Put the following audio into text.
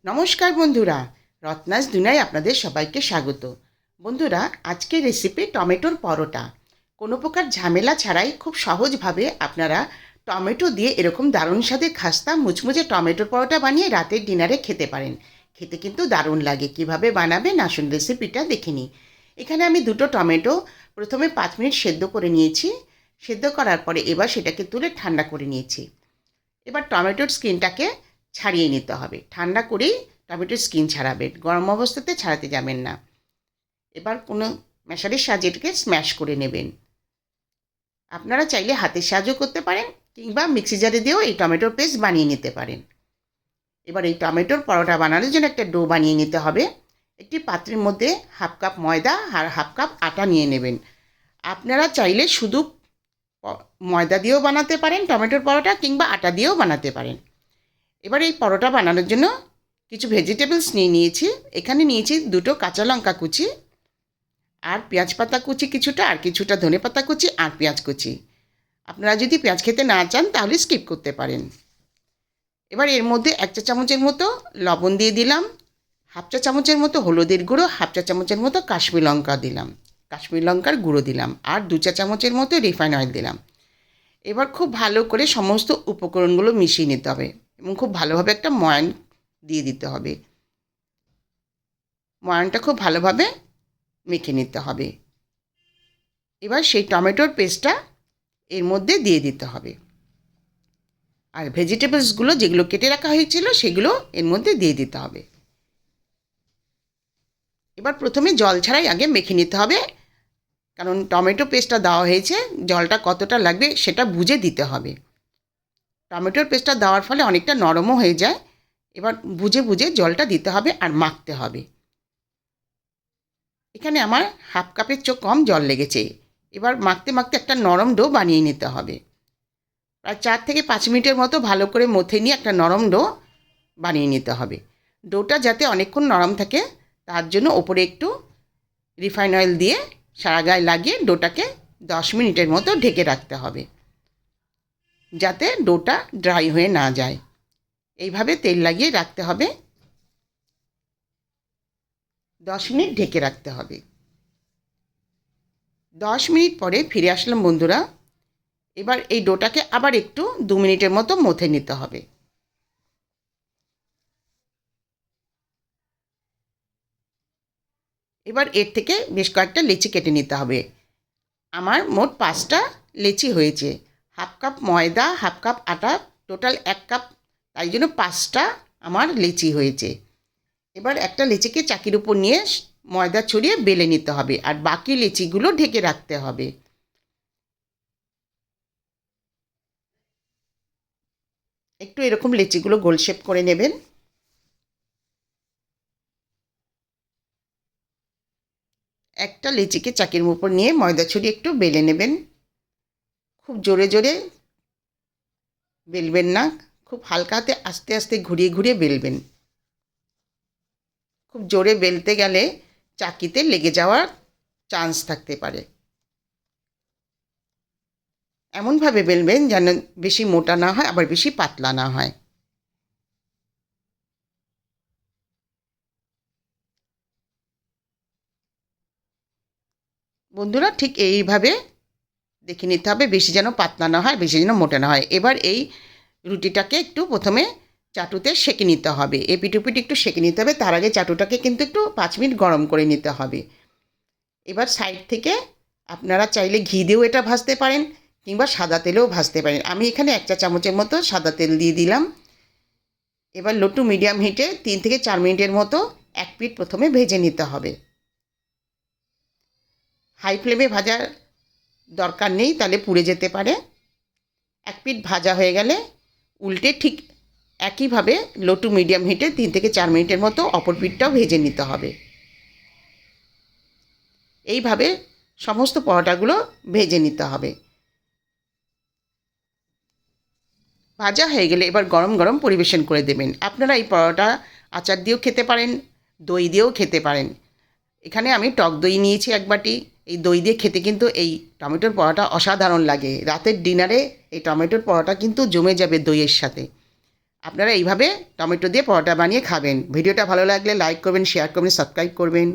নমস্কার বন্ধুরা, রত্নাস দুনিয়ায় আপনাদের সবাইকে স্বাগত। বন্ধুরা, আজকের রেসিপি টমেটোর পরোটা। কোনো প্রকার ঝামেলা ছাড়াই খুব সহজভাবে আপনারা টমেটো দিয়ে এরকম দারুণ স্বাদের খাস্তা মুচমুচে টমেটোর পরোটা বানিয়ে রাতের ডিনারে খেতে পারেন। খেতে কিন্তু দারুণ লাগে। কিভাবে বানাবেন আসুন রেসিপিটা দেখে নিই। এখানে আমি দুটো টমেটো প্রথমে 5 মিনিট সেদ্ধ করে নিয়েছি। সেদ্ধ করার পরে এবার সেটাকে তুলে ঠান্ডা করে নিয়েছি। এবার টমেটোর স্কিনটাকে ছাড়িয়ে নিতে হবে। ঠান্ডা করেই টমেটোর স্কিন ছাড়াবেন, গরম অবস্থাতে ছাড়াতে যাবেন না। এবার কোনো ম্যাশারের সাহায্যে এটাকে স্ম্যাশ করে নেবেন। আপনারা চাইলে হাতের সাহায্য করতে পারেন কিংবা মিক্সি জারে দিয়েও এই টমেটোর পেস্ট বানিয়ে নিতে পারেন। এবার এই টমেটোর পরোটা বানানোর জন্য একটা ডো বানিয়ে নিতে হবে। একটি পাত্রের মধ্যে 1/2 কাপ ময়দা আর 1/2 কাপ আটা নিয়ে নেবেন। আপনারা চাইলে শুধু ময়দা দিয়েও বানাতে পারেন টমেটোর পরোটা, কিংবা আটা দিয়েও বানাতে পারেন। এবার এই পরোটা বানানোর জন্য কিছু ভেজিটেবলস নিয়ে নিয়েছি। এখানে নিয়েছি দুটো কাঁচা লঙ্কা কুচি, আর পেঁয়াজ পাতা কুচি কিছুটা, আর কিছুটা ধনে পাতা কুচি, আর পেঁয়াজ কুচি। আপনারা যদি পেঁয়াজ খেতে না চান তাহলে স্কিপ করতে পারেন। এবার এর মধ্যে 1 চা চামচের মতো লবণ দিয়ে দিলাম, 1/2 চা চামচের মতো হলুদের গুঁড়ো, 1/2 চা চামচের মতো কাশ্মীর লঙ্কা দিলাম, কাশ্মীর লঙ্কার গুঁড়ো দিলাম, আর 2 চা চামচের মতো রিফাইন অয়েল দিলাম। এবার খুব ভালো করে সমস্ত উপকরণগুলো মিশিয়ে নিতে হবে এবং খুব ভালোভাবে একটা ময়ান দিয়ে দিতে হবে। ময়ানটা খুব ভালোভাবে মেখে নিতে হবে। এবার সেই টমেটোর পেস্টটা এর মধ্যে দিয়ে দিতে হবে, আর ভেজিটেবলসগুলো যেগুলো কেটে রাখা হয়েছিল সেগুলো এর মধ্যে দিয়ে দিতে হবে। এবার প্রথমে জল ছাড়াই আগে মেখে নিতে হবে, কারণ টমেটো পেস্টটা দেওয়া হয়েছে, জলটা কতটা লাগবে সেটা বুঝে দিতে হবে। টমেটোর পেস্টটা দেওয়ার ফলে অনেকটা নরমও হয়ে যায়। এবার বুঝে বুঝে জলটা দিতে হবে আর মাখতে হবে। এখানে আমার 1/2 কাপের চেয়েও কম জল লেগেছে। এবার মাখতে মাখতে একটা নরম ডো বানিয়ে নিতে হবে। প্রায় 4 থেকে 5 মিনিটের মতো ভালো করে মথে নিয়ে একটা নরম ডো বানিয়ে নিতে হবে। ডোটা যাতে অনেকক্ষণ নরম থাকে তার জন্য ওপরে একটু রিফাইন অয়েল দিয়ে সারা গায়ে লাগিয়ে ডোটাকে 10 মিনিটের মতো ঢেকে রাখতে হবে, যাতে ডোটা ড্রাই হয়ে না যায়। এইভাবে তেল লাগিয়ে রাখতে হবে, 10 মিনিট ঢেকে রাখতে হবে। 10 মিনিট পরে ফিরে আসলাম বন্ধুরা। এবার এই ডোটাকে আবার একটু 2 মিনিটের মতো মথে নিতে হবে। এবার এর থেকে বেশ কয়েকটা লেচি কেটে নিতে হবে। আমার মোট 5টা লেচি হয়েছে। 1/2 কাপ ময়দা, 1/2 কাপ আটা, টোটাল 1 কাপ, তাই জন্য 5টা আমার লেচি হয়েছে। এবার একটা লেচিকে চাকির উপর নিয়ে ময়দা ছড়িয়ে বেলে নিতে হবে, আর বাকি লেচিগুলো ঢেকে রাখতে হবে। একটু এরকম লেচিগুলো গোল শেপ করে নেবেন। একটা লেচিকে চাকির উপর নিয়ে ময়দা ছড়িয়ে একটু বেলে নেবেন। খুব জোরে জোরে বেলবেন না, খুব হালকা হাতে আস্তে আস্তে ঘুরিয়ে ঘুরিয়ে বেলবেন। খুব জোরে বেলতে গেলে চাকিতে লেগে যাওয়ার চান্স থাকতে পারে। এমনভাবে বেলবেন যেন বেশি মোটা না হয় আবার বেশি পাতলা না হয়। বন্ধুরা, ঠিক এইভাবে দেখে নিতে হবে, বেশি যেন পাতলা না হয়, বেশি যেন মোটা না হয়। এবার এই রুটিটাকে একটু প্রথমে চাটুতে সেঁকে নিতে হবে, এপিঠ ওপিঠ একটু সেঁকে নিতে হবে। তার আগে চাটুটাকে কিন্তু একটু 5 মিনিট গরম করে নিতে হবে। এবার সাইড থেকে আপনারা চাইলে ঘি দিয়েও এটা ভাজতে পারেন কিংবা সাদা তেলেও ভাজতে পারেন। আমি এখানে 1 চা চামচের মতো সাদা তেল দিয়ে দিলাম। এবার লো টু মিডিয়াম হিটে 3 থেকে 4 মিনিটের মতো এক পিঠ প্রথমে ভেজে নিতে হবে। হাই ফ্লেমে ভাজার দরকার নেই, তাহলে পুড়ে যেতে পারে। এক পিঠ ভাজা হয়ে গেলে উল্টে ঠিক একইভাবে লো টু মিডিয়াম হিটে 3 থেকে 4 মিনিটের মতো অপর পিঠটাও ভেজে নিতে হবে। এইভাবে সমস্ত পরোটাগুলো ভেজে নিতে হবে। ভাজা হয়ে গেলে এবার গরম গরম পরিবেশন করে দেবেন। আপনারা এই পরোটা আচার দিয়েও খেতে পারেন, দই দিয়েও খেতে পারেন। এখানে আমি টক দই নিয়েছি 1 বাটি। এই দই দিয়ে খেতে কিন্তু এই টমেটোর পরোটা অসাধারণ লাগে। রাতের ডিনারে এই টমেটোর পরোটা কিন্তু জমে যাবে দইয়ের সাথে। আপনারা এইভাবে টমেটো দিয়ে পরোটা বানিয়ে খাবেন। ভিডিওটা ভালো লাগলে লাইক করবেন, শেয়ার করবেন, সাবস্ক্রাইব করবেন।